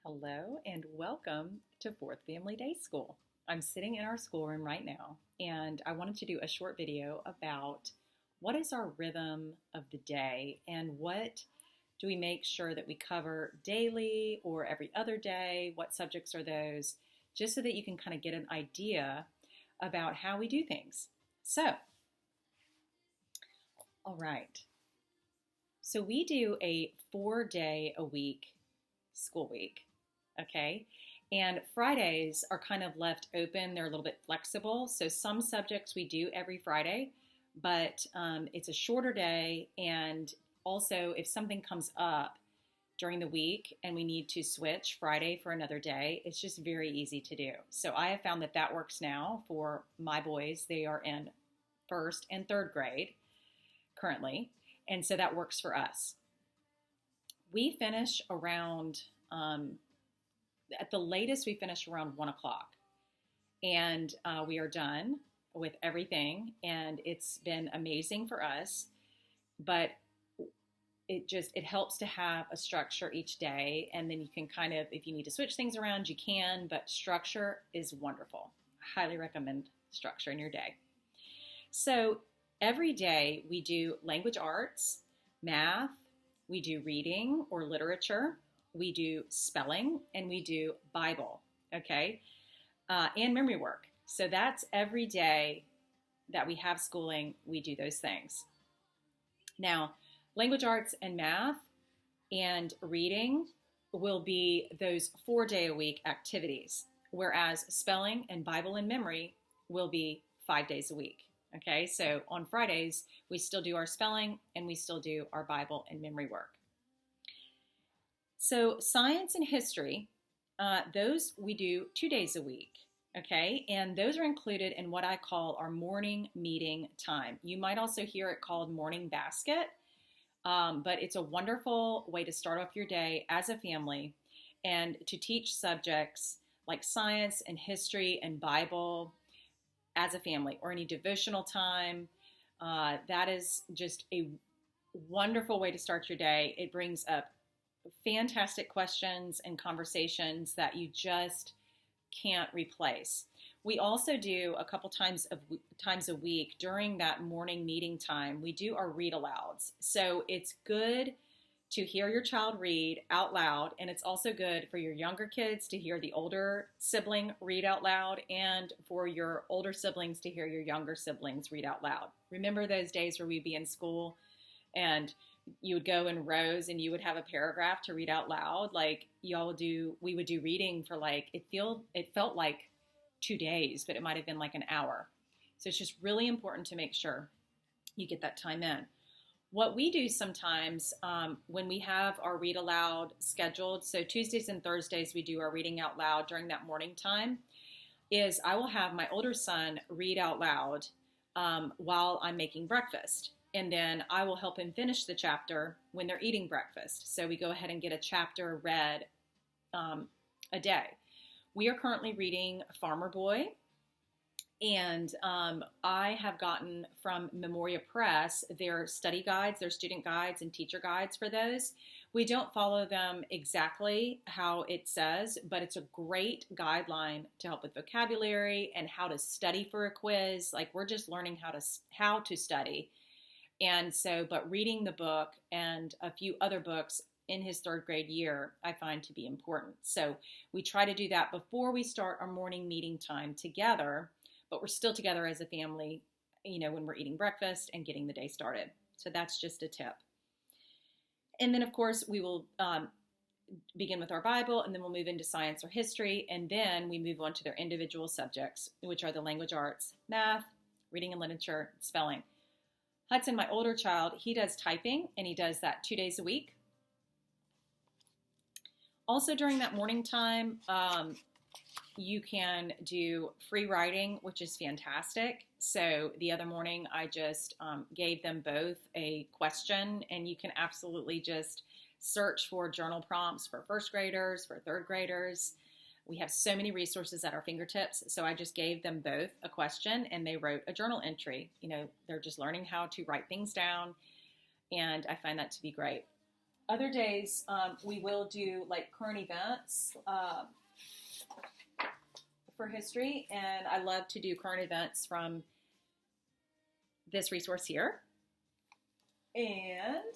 Hello and welcome to Fourth Family Day School. I'm sitting in our schoolroom right now and I wanted to do a short video about what is our rhythm of the day and what do we make sure that we cover daily or every other day, what subjects are those, just so that you can kind of get an idea about how we do things. All right. So we do a 4-day-a-week school week. Okay, and Fridays are kind of left open. They're a little bit flexible. So some subjects we do every Friday, but it's a shorter day. And also, if something comes up during the week and we need to switch Friday for another day, it's just very easy to do. So I have found that that works now for my boys. They are in first and third grade currently, and so that works for us. We finish around at the latest, we finish around 1 o'clock, and we are done with everything, and it's been amazing for us. But it helps to have a structure each day, and then you can kind of, if you need to switch things around, you can. But structure is wonderful. I highly recommend structure in your day. So every day we do language arts, math, we do reading or literature, we do spelling, and we do Bible, okay, and memory work. So that's every day that we have schooling, we do those things. Now, language arts and math and reading will be those 4-day-a-week activities, whereas spelling and Bible and memory will be 5 days a week. Okay, so on Fridays, we still do our spelling and we still do our Bible and memory work. So science and history, those we do 2 days a week, okay? And those are included in what I call our morning meeting time. You might also hear it called morning basket, but it's a wonderful way to start off your day as a family and to teach subjects like science and history and Bible as a family, or any devotional time. That is just a wonderful way to start your day. It brings up fantastic questions and conversations that you just can't replace. We also do a couple times a week during that morning meeting time, we do our read alouds. So it's good to hear your child read out loud, and it's also good for your younger kids to hear the older sibling read out loud, and for your older siblings to hear your younger siblings read out loud. Remember those days where we'd be in school and you would go in rows and you would have a paragraph to read out loud? Like we would do reading for it felt like 2 days, but it might have been like an hour. So it's just really important to make sure you get that time in. What we do sometimes when we have our read aloud scheduled, so Tuesdays and Thursdays we do our reading out loud during that morning time, is I will have my older son read out loud while I'm making breakfast. And then I will help him finish the chapter when they're eating breakfast. So we go ahead and get a chapter read a day. We are currently reading Farmer Boy. And I have gotten from Memoria Press their study guides, their student guides and teacher guides for those. We don't follow them exactly how it says, but it's a great guideline to help with vocabulary and how to study for a quiz. Like, we're just learning how to study. And so, but reading the book and a few other books in his third grade year, I find to be important. So we try to do that before we start our morning meeting time together, but we're still together as a family, when we're eating breakfast and getting the day started. So that's just a tip. And then, of course, we will begin with our Bible, and then we'll move into science or history, and then we move on to their individual subjects, which are the language arts, math, reading and literature, spelling. Hudson, my older child, he does typing, and he does that 2 days a week. Also, during that morning time, you can do free writing, which is fantastic. So the other morning, I just gave them both a question, and you can absolutely just search for journal prompts for first graders, for third graders. We have so many resources at our fingertips. So I just gave them both a question, and they wrote a journal entry. They're just learning how to write things down, and I find that to be great. Other days, we will do like current events for history, and I love to do current events from this resource here. And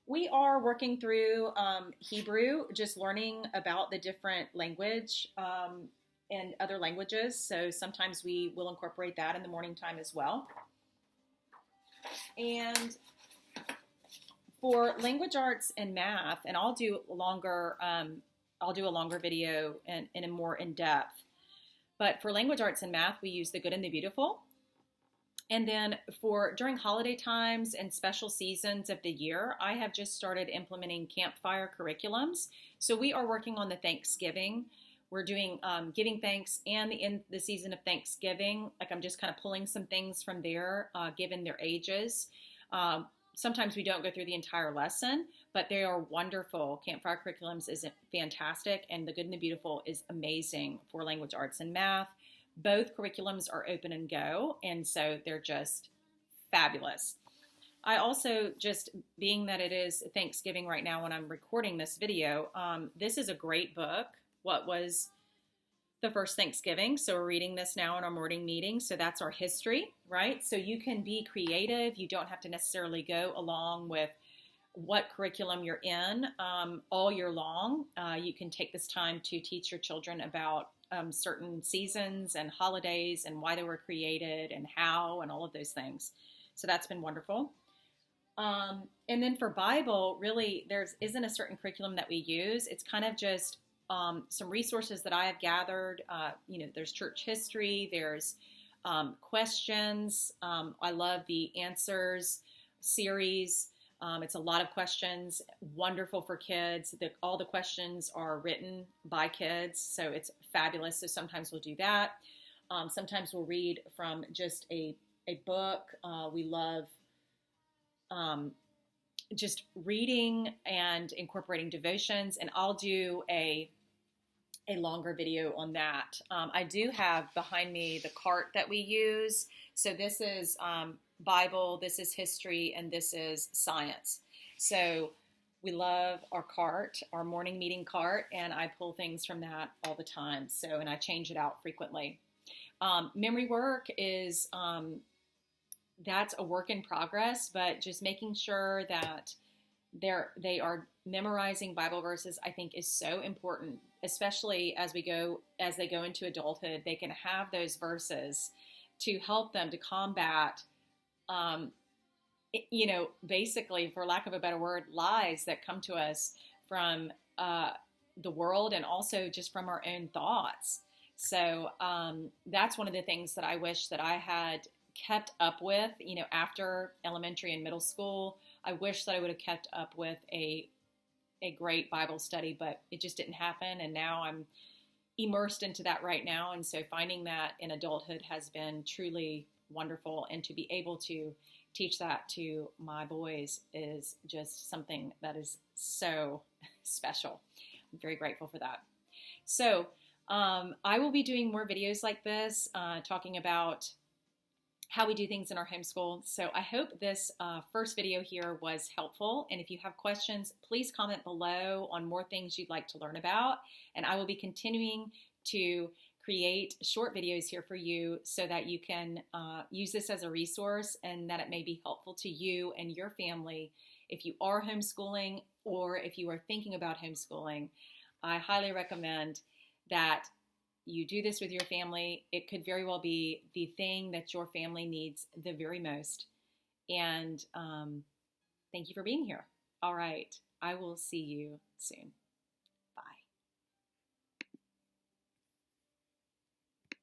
we are working through Hebrew, just learning about the different language and other languages. So sometimes we will incorporate that in the morning time as well. And for language arts and math, and I'll do a longer video and a more in-depth. But for language arts and math, we use the good and the beautiful. And then for during holiday times and special seasons of the year, I have just started implementing Campfire Curriculums. So we are working on the Thanksgiving. We're doing giving thanks and in the season of Thanksgiving. Like I'm just kind of pulling some things from there, given their ages. Sometimes we don't go through the entire lesson, but they are wonderful. Campfire Curriculums is fantastic, and the Good and the Beautiful is amazing for language arts and math. Both curriculums are open and go, and so they're just fabulous. I also, just being that it is Thanksgiving right now when I'm recording this video, this is a great book, What Was the First Thanksgiving? So we're reading this now in our morning meeting, so that's our history, right? So you can be creative. You don't have to necessarily go along with what curriculum you're in all year long. You can take this time to teach your children about certain seasons and holidays and why they were created and how and all of those things. So that's been wonderful. And then for Bible, really, there isn't a certain curriculum that we use. It's kind of just some resources that I have gathered. There's church history, there's questions. I love the Answers series. It's a lot of questions, wonderful for kids. All the questions are written by kids, so it's fabulous. So sometimes we'll do that. Sometimes we'll read from just a book. We love just reading and incorporating devotions, and I'll do a longer video on that. I do have behind me the cart that we use. So this is Bible, this is history, and this is science. So we love our cart, our morning meeting cart, and I pull things from that all the time. So, and I change it out frequently. Memory work is, that's a work in progress, but just making sure that they are memorizing Bible verses, I think, is so important, especially as they go into adulthood. They can have those verses to help them to combat basically, for lack of a better word, lies that come to us from the world and also just from our own thoughts. So that's one of the things that I wish that I had kept up with, after elementary and middle school. I wish that I would have kept up with a great Bible study, but it just didn't happen. And now I'm immersed into that right now. And so finding that in adulthood has been truly wonderful, and to be able to teach that to my boys is just something that is so special. I'm very grateful for that. So I will be doing more videos like this, talking about how we do things in our homeschool. So I hope this first video here was helpful. And if you have questions, please comment below on more things you'd like to learn about. And I will be continuing to create short videos here for you so that you can use this as a resource, and that it may be helpful to you and your family if you are homeschooling or if you are thinking about homeschooling. I highly recommend that you do this with your family. It could very well be the thing that your family needs the very most. And thank you for being here. All right. I will see you soon. Bye.